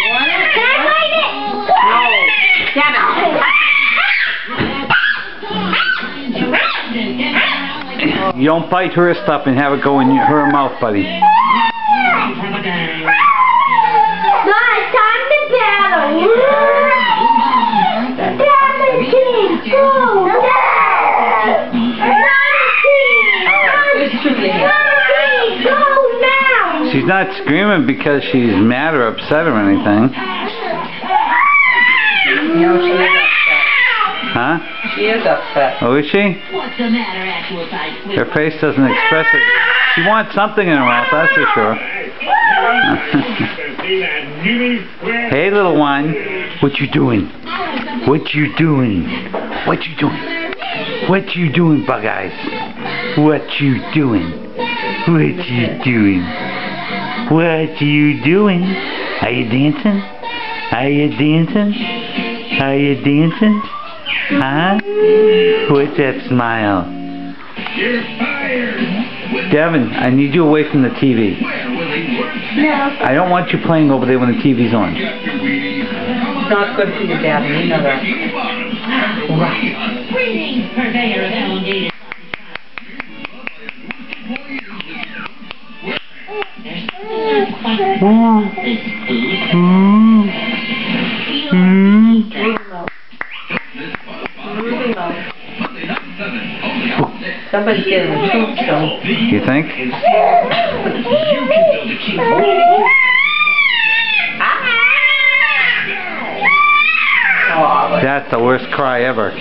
Can I bite it? No. You don't bite her stuff and have it go in her mouth, buddy. No, it's time to battle. She's not screaming because she's mad or upset or anything. No, she is upset. Huh? She is upset. Oh, is she? Her face doesn't express it. She wants something in her mouth, that's for sure. Hey, little one. What you doing? What you doing? What you doing? What you doing, Bug Eyes? What you doing? What you doing? What you doing? Are you dancing? Are you dancing? Are you dancing? Huh? What's that smile? Devin, I need you away from the TV. No. I don't want you playing over there when the TV's on. It's not good for you, Daddy. You know that. Greetings, purveyor of elongated. Somebody's getting a tombstone. You think? That's the worst cry ever.